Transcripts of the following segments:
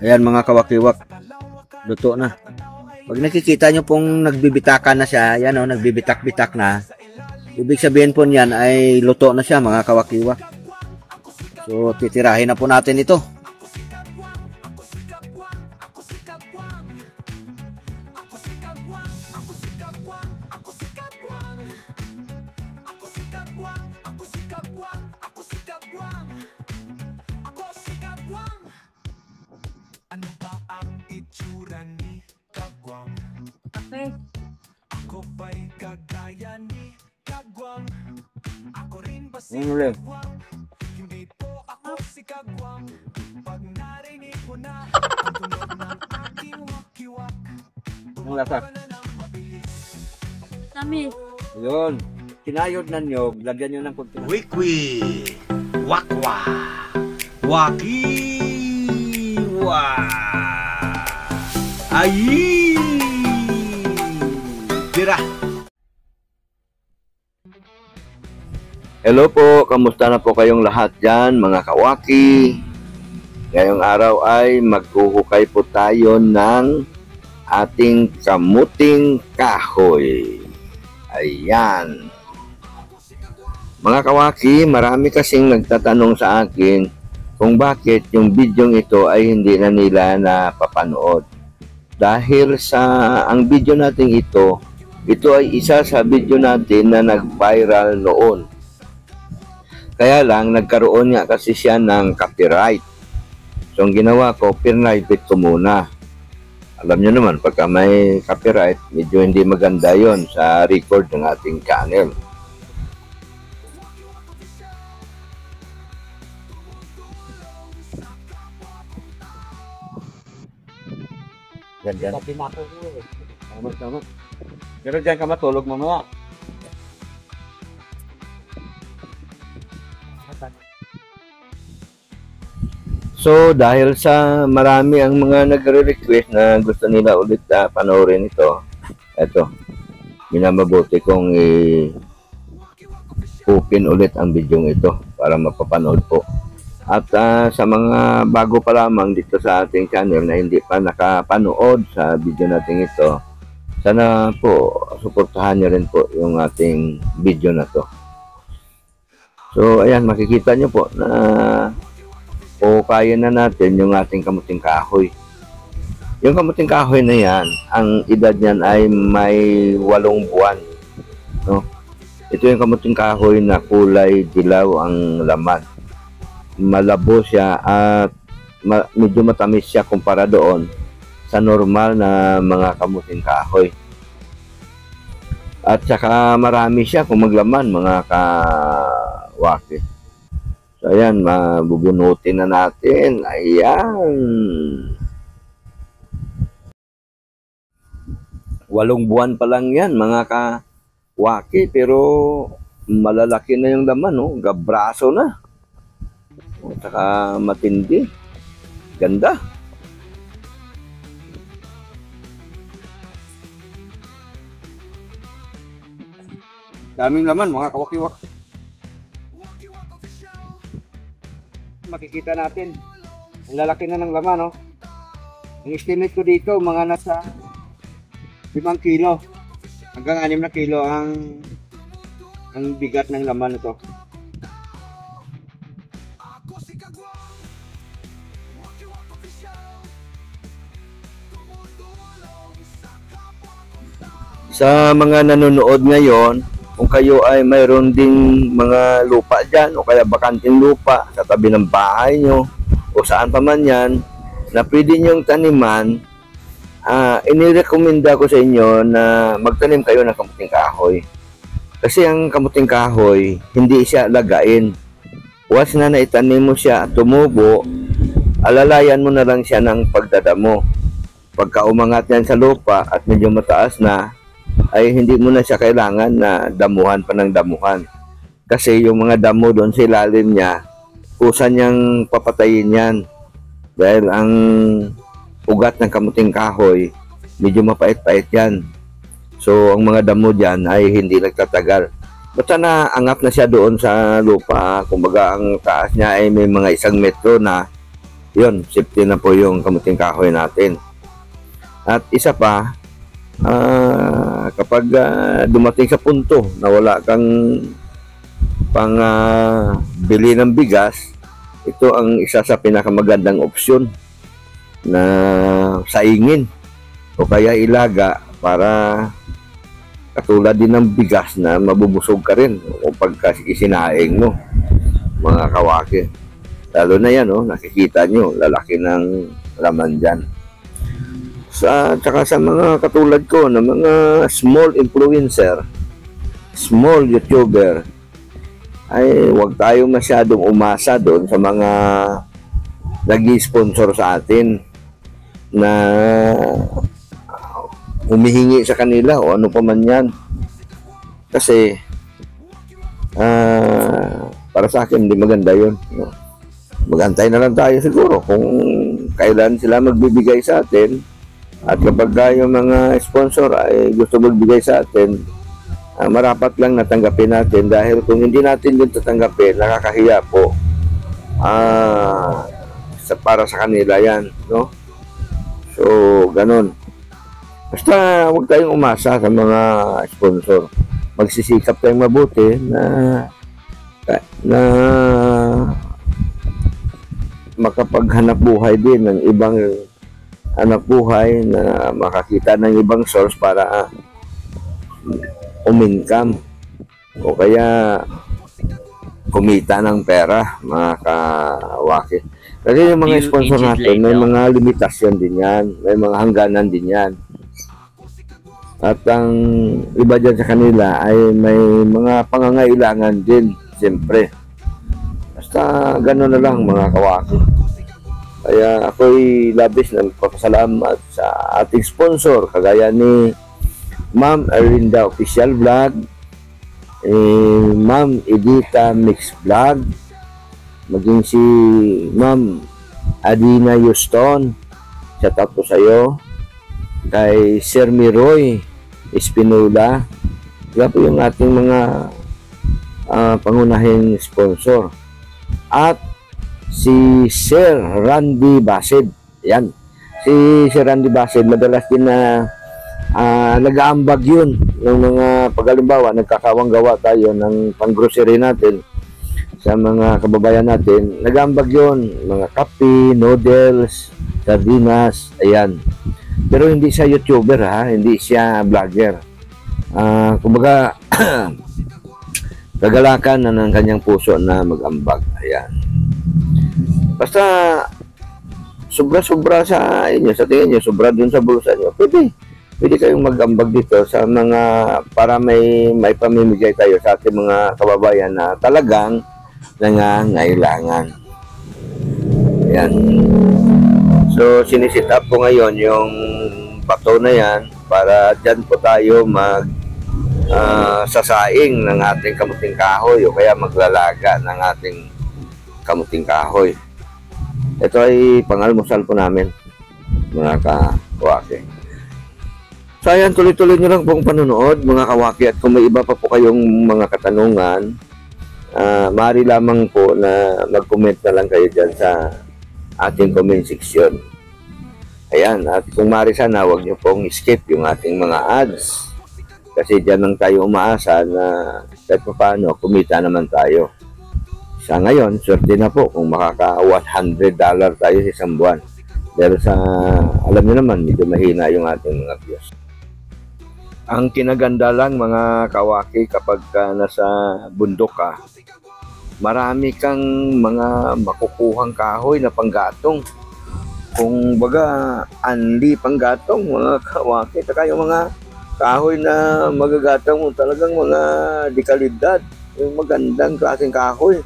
Ayan mga kawakiwak, luto na. Pag nakikita nyo pong nagbibitakan na siya, yan o, nagbibitak-bitak na, ibig sabihin po niyan ay luto na siya mga kawakiwak. So titirahin na po natin ito. Ano ba ang itsura ni Kagwang? Ako ba'y kagaya ni Kagwang? Ako rin ba si Kagwang? Hindi po ako si Kagwang. Pag narinig mo na ang tunog ng aking wakiwak, Ang lasa. Tamis. Yun. Kinayod na nyo, lagyan nyo ng konti. Wikwi, wakwa, wakiwa, ayi, tira. Hello po, kamusta na po kayong lahat dyan mga kawaki? Ngayong araw ay maghuhukay po tayo ng ating kamuting kahoy. Ayan. Mga kawaki, marami kasing nagtatanong sa akin kung bakit yung video ito ay hindi na nila napapanood. Dahil sa ang video natin ito ay isa sa video natin na nag-viral noon. Kaya lang, nagkaroon nga kasi siya ng copyright. So, ang ginawa ko, pinrivate ko muna. Alam nyo naman, pagka may copyright, medyo hindi maganda yon sa record ng ating channel. Yan. Tama. Pero dyan ka matulog mamaya. So, dahil sa marami ang mga nagre-request na gusto nila ulit panoorin ito, eto, minamabuti kong i-open ulit ang video ito para mapapanood po. At sa mga bago pa lamang dito sa ating channel na hindi pa nakapanood sa video natin ito, sana po suportahan nyo rin po yung ating video na to. So, ayan, makikita nyo po na kaya na natin yung ating kamuting kahoy. Yung kamuting kahoy na yan, ang edad niyan ay may 8 buwan. No? Ito yung kamuting kahoy na kulay dilaw ang laman. Malabo siya at medyo matamis siya kumpara doon sa normal na mga kamuting kahoy. At saka marami siya kung maglaman mga kawaki. So, ayan, mabubunutin na natin. Ayan. 8 buwan pa lang yan, mga kawaki. Pero, malalaki na yung laman, no? Gabraso na. At saka matindi. Ganda. Daming laman, mga kawakiwak. Makikita natin ang lalaki na ng laman, no? Ang estimate ko dito mga nasa 5 kilo hanggang 6 na kilo ang bigat ng laman nito. Sa mga nanonood ngayon, kung kayo ay mayroon ding mga lupa dyan o kaya bakanting lupa sa tabi ng bahay nyo o saan pa man yan na pwede nyong taniman, inirekomenda ko sa inyo na magtanim kayo ng kamuting kahoy. Kasi ang kamuting kahoy, hindi siya lagain. Once na naitanim mo siya at tumubo, alalayan mo na lang siya ng pagdadamo. Pagka umangat yan sa lupa at medyo mataas na, ay hindi mo na siya kailangan na damuhan pa ng damuhan. Kasi yung mga damo doon sa ilalim niya, kusa niyang papatayin yan. Dahil ang ugat ng kamuting kahoy, medyo mapait-pait yan. So, ang mga damo dyan ay hindi nagtatagal. Basta naangat na siya doon sa lupa. Kumbaga, ang taas niya ay may mga 1 metro na. Yun, safety na po yung kamuting kahoy natin. At isa pa, kapag dumating sa punto na wala kang pang bili ng bigas, ito ang isa sa pinakamagandang opsyon na saingin o kaya ilaga para katulad din ng bigas na mabubusog ka rin o pagka isinaing mo, mga kawaki. Lalo na yan, nakikita nyo, lalaki ng laman dyan. Tsaka sa mga katulad ko na mga small influencer, small YouTuber, ay huwag tayo masyadong umasa doon sa mga nag-sponsor sa atin na humihingi sa kanila o ano pa man yan. Kasi para sa akin hindi maganda yun, no? Magantay na lang tayo siguro kung kailan sila magbibigay sa atin. At kapag yung mga sponsor ay gusto magbigay sa atin, marapat lang natanggapin natin, dahil kung hindi natin yun tatanggapin, nakakahiya po para sa kanila yan, no? So, ganun. Basta huwag tayong umasa sa mga sponsor. Magsisikap tayong mabuti na makapaghanap buhay din ng ibang hanap buhay, na makakita ng ibang source para umincome o kaya kumita ng pera, mga kawaki. Kasi yung mga sponsor natin, may mga limitasyon din yan, may mga hangganan din yan. At ang iba dyan sa kanila ay may mga pangangailangan din, siyempre. Basta gano'n na lang, mga kawaki. Kaya ako'y labis na nagpapasalamat sa ating sponsor, kagaya ni Ma'am Erlinda Official Vlog, Ma'am Edita Mix Vlog, maging si Ma'am Adina Houston, shout out po sa iyo, kay Sir Miroy Espinola. Yan po yung ating mga pangunahing sponsor. At si Sir Randy Basid. Yan. Si Sir Randy Basid, madalas din na nag-aambag yun ng mga pag-alimbawa, nagkakawang gawa tayo ng pang-grocery natin sa mga kababayan natin. Nag-aambag yun, mga kape, noodles, sardinas, ayan. Pero hindi siya YouTuber, hindi siya vlogger. Kumbaga, kagalakan na ng kanyang puso na mag-ambag. Ayan. Basta sobra-sobra sa inyo, sa tingin nyo, sobra dun sa bulsa nyo, pwede kayong mag-ambag dito sa mga, para may pamimigay tayo sa ating mga kababayan na talagang nangangailangan. Ayan. So, sinisit up ko ngayon yung bato na yan para dyan po tayo sasaing ng ating kamuting kahoy o kaya maglalaga ng ating kamuting kahoy. Ito ay pangalmusal po namin, mga kawaki. So ayan, tuloy-tuloy nyo lang pong panonood, mga kawaki, at kung may iba pa po kayong mga katanungan, maaari lamang po na mag-comment na lang kayo dyan sa ating comment section. Ayan, at kung maaari sana, huwag nyo pong skip yung ating mga ads, kasi dyan lang tayo umaasa na kahit pa paano, kumita naman tayo. Sa ngayon, swerte na po kung makaka $100 tayo sa isang buwan. Pero alam niyo naman, medyo mahina yung ating mga views. Ang kinaganda lang, mga kawaki, kapag nasa bundok ka, marami kang mga makukuhang kahoy na panggatong. Kung baga, anli panggatong, mga kawaki. Saka yung mga kahoy na magagatong mo, talagang mga dekalidad. Yung magandang klaseng kahoy.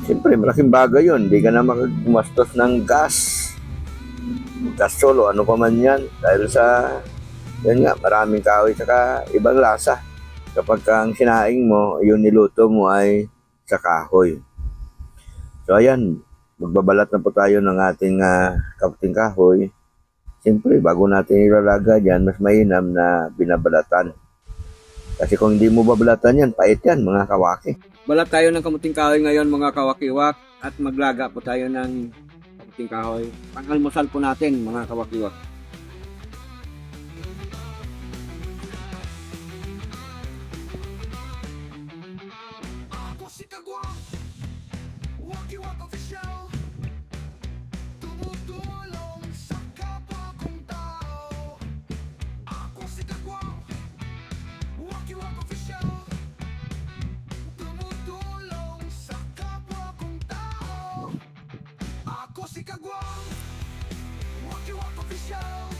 Siyempre, malaking bagay yun. Hindi ka na makagumastos ng gas solo, ano pa man yan. Dahil sa, yan nga, maraming kahoy, saka ibang lasa. Kapag ang sinaing mo, yung niluto mo ay sa kahoy. So, ayan, magbabalat na po tayo ng ating kamuting kahoy. Siyempre, bago natin ilalaga dyan, mas mainam na binabalatan. Kasi kung hindi mo babalatan yan, pait yan, mga kawaki. Balat tayo ng kamuting kahoy ngayon mga kawakiwak at maglaga po tayo ng kamuting kahoy. Pang-almusal po natin mga kawakiwak. Ako si Kagwang, Wakiwak Official, tumutulong sa kapwa kong tao. Ako si Kagwang, Wakiwak Official, tumutulong sa kapwa kong tao. Ako si Kagwang, Wakiwak Official,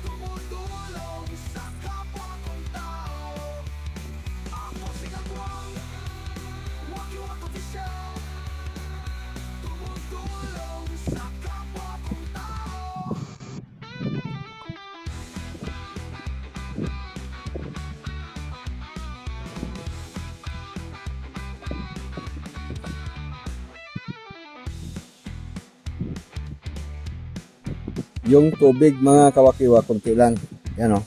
tumutulong sa kapwa kong tao. Ako si Kagwang, Wakiwak Official, tumutulong sa kapwa kong tao. Yung tubig mga kawakiwak, kunti lang. Yan o.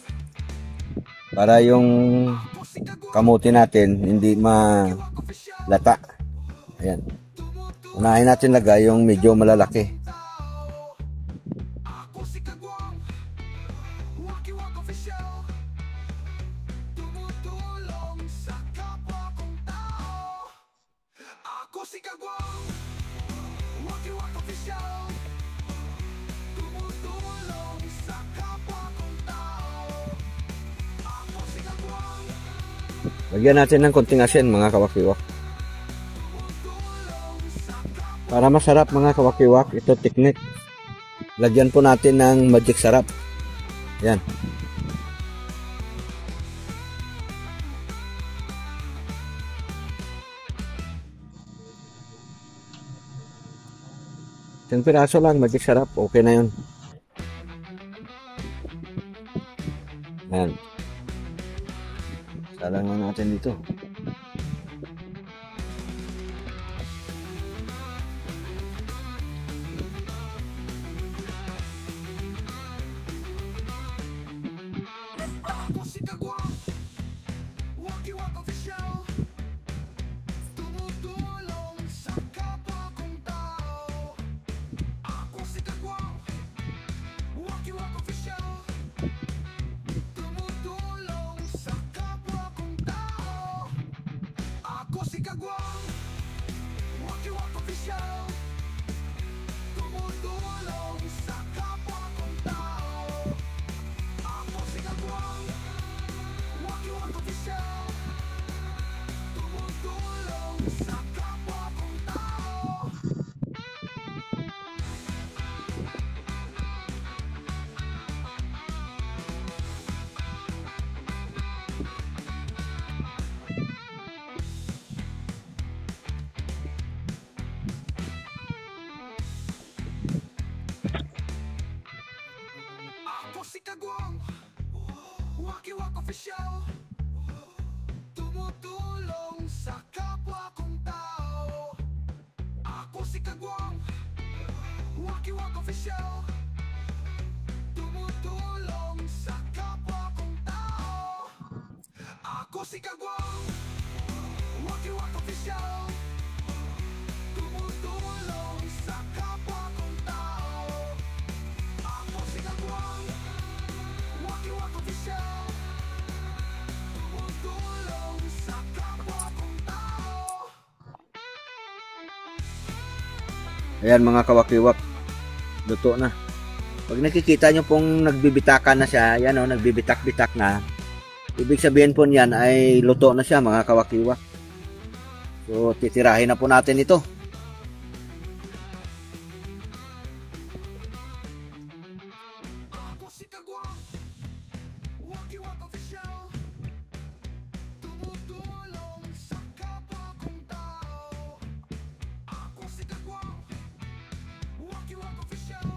Para yung Ako si Kagwang, kamuti natin hindi Wakiwak Official, malata. Ayan. Unahin natin lagay yung medyo malalaki. tao. Ako si Kagwang, Wakiwak Official, tumutulong sa kapwa kong tao. Ako si Kagwang, Wakiwak Official, tumutulong sa kapwa kong tao. Ako si Kagwang, Lagyan natin ng konting asin mga kawakiwak. tumutulong sa kapwa. Para masarap mga kawakiwak, ito technique. Lagyan po natin ng magic sarap. Yan. Isang piraso lang, magic sarap. Okay na yun. Yan. Salang lang natin dito. Ako si Kagwang, Wakiwak Official, tumutulong sa kapwa kong tao. Ako si Kagwang, Wakiwak Official, tumutulong sa kapwa kong tao. Ako si Kagwang, Wakiwak Official, tumutulong sa kapwa kong tao. Ako si Kagwang, Wakiwak Official, tumutulong sa kapwa kong tao. Ako si Kagwang, Wakiwak Official, tumutulong sa kapwa kong tao. Ako si Kagwang, Wakiwak Official, tumutulong sa kapwa kong tao. Ako si Kagwang, Wakiwak Official, tumutulong sa kapwa kong tao. Ako si Kagwang, Wakiwak Official, tumutulong sa kapwa kong tao. Ayan mga kawakiwak. Luto na. Pag nakikita nyo pong nagbibitakan na siya, yan o, nagbibitak-bitak na. Ibig sabihin po niyan ay luto na siya mga kawakiwak. So, titirahin na po natin ito. Ako si Kagwang, Wakiwak Official, tumutulong sa kapwa kong tao. Ako si Kagwang, Wakiwak Official,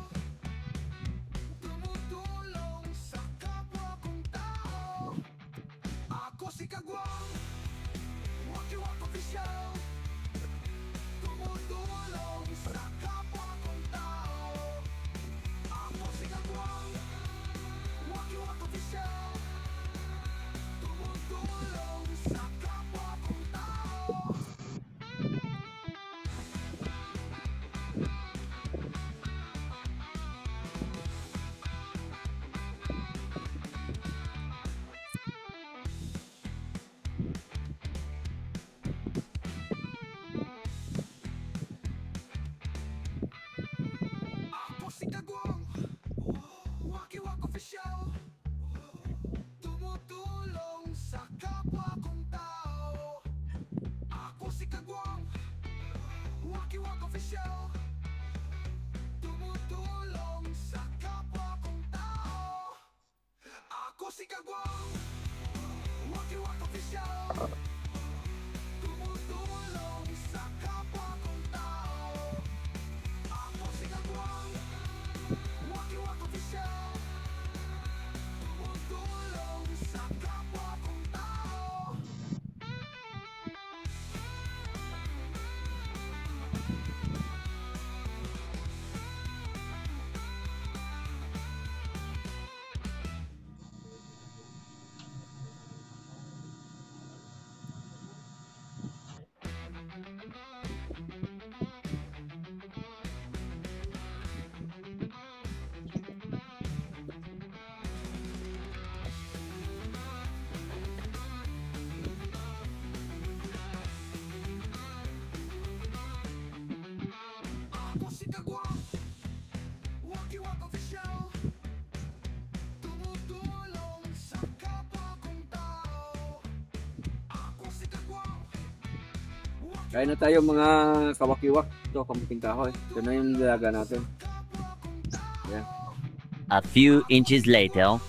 tumutulong sa kapwa kong tao. Ako si Kagwang, Wakiwak Official, tumutulong sa kapwa kong tao. Ako si Kagwang, Wakiwak Official, tumutulong sa kapwa kong tao. Ako si Kagwang, Wakiwak Official, tumutulong sa kapwa kong tao. Ako si Kagwang, Wakiwak Official, tumutulong sa kapwa kong tao. Ako si Kagwang, Wakiwak Official, tumutulong sa kapwa kong tao. Ako si Kagwang, Wakiwak Official, tumutulong sa kapwa kong tao. Ako si Kagwang, Wakiwak Official, tumutulong sa kapwa kong tao. Ako si Kagwang, Kain na tayo mga kawakiwak. Ito, kamuting kahoy. Ito na yung nilaga natin. Yan. A few inches later.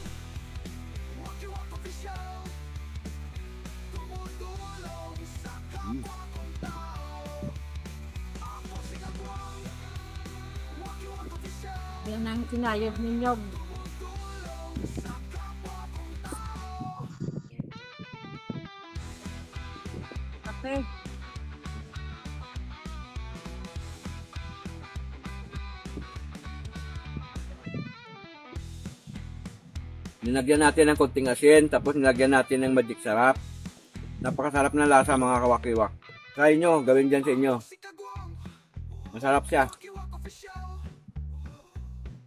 Wakiwak Official, tumutulong sa kapwa kong tao. Ako si Kagwang, Wakiwak Official, Yan ang sinayos ninyo. tumutulong sa kapwa kong tao. Kape. Nilagyan natin ng konting asin, tapos nilagyan natin ng magic sarap. Napakasarap na lasa mga kawakiwak. Try nyo, gawin dyan sa inyo. Si Kagwang, Masarap siya. Wakiwak Official,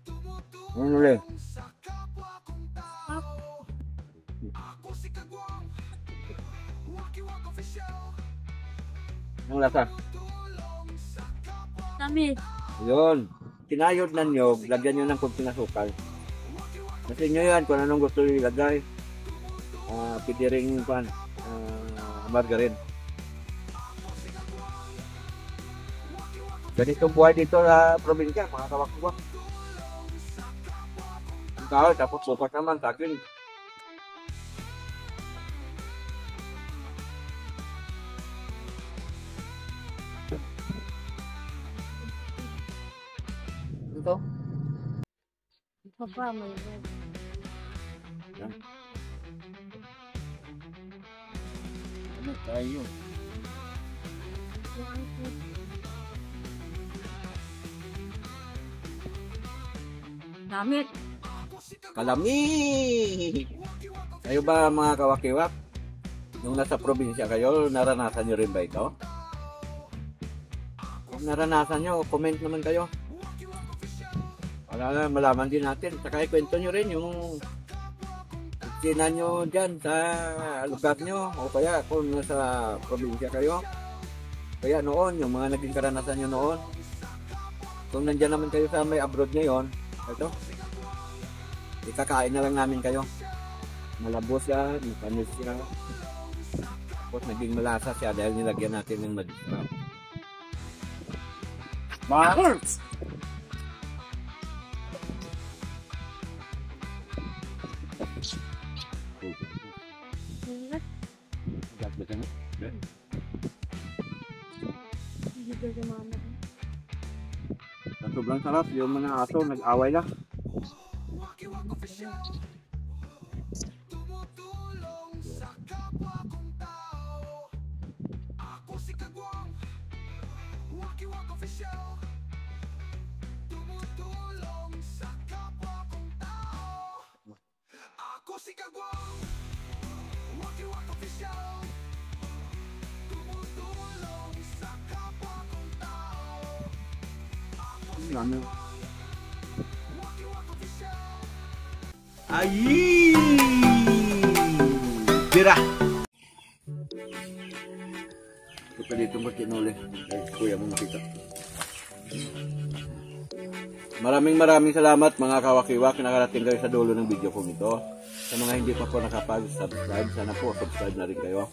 tumutulong Ano ulit? sa kapwa kong tao. Ako si Kagwang, Wakiwak Official, Ang lasa. tumutulong sa kapwa. Tamis. Yun. Kinayod na nyo, lagyan nyo ng konting asukal. Kasi nyo yan kung anong gusto nyo ilagay. Pwede rin pan, margarine. Ganito buhay dito sa probinsya, mga kawakiwak. Ang kahoy, tapos bukas naman sa akin. Ito. Ito pa, may Yan. Ano tayo? damit. Kalami! Kayo ba mga kawakiwak? Nung nasa probinsya kayo, naranasan nyo rin ba ito? Kung naranasan nyo, comment naman kayo. Para malaman din natin. Saka ikwento nyo rin yung sina nyo dyan sa lugar nyo. O kaya kung nasa probinsya kayo. Kaya noon, yung mga naging karanasan nyo noon. Kung nandyan naman kayo sa may abroad ngayon, ito, ikakain na lang namin kayo. Malabo siya, mapanis siya. Tapos naging malasa siya dahil nilagyan natin ng magic. Mars! Sobrang sarap yung mga aso nag-away lang. Wakiwak Official, tumutulong sa kapwa kong tao. Ako si Kagwang, Wakiwak Official, tumutulong sa kapwa kong tao. namin. Ay! Tira! Ito pa dito mo tinuli. Ay, kuya mo makita. Maraming salamat mga kawakiwak na nakarating kayo sa dulo ng video kong ito. Sa mga hindi pa po nakapag-subscribe, sana po subscribe na rin kayo.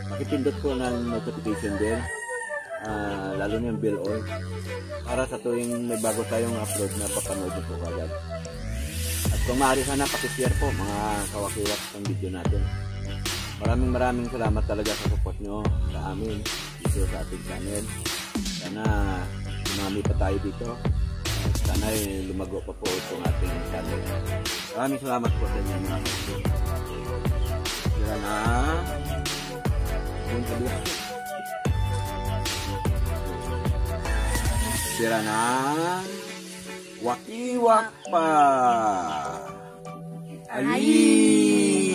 Makipindot po ng notification bell, lalo na yung bell on, para sa tuwing may bago tayong upload na papanood po agad. At kung maaari sana pakishare po mga kawakiwak ng video natin. Maraming salamat talaga sa support nyo sa amin dito sa ating channel. Sana dumami pa tayo dito. Sana lumago pa po itong ating channel. Maraming salamat po sa inyo mga kawakiwak. Sira na yung kabiyak. Sira na wakiwak pa. Ay!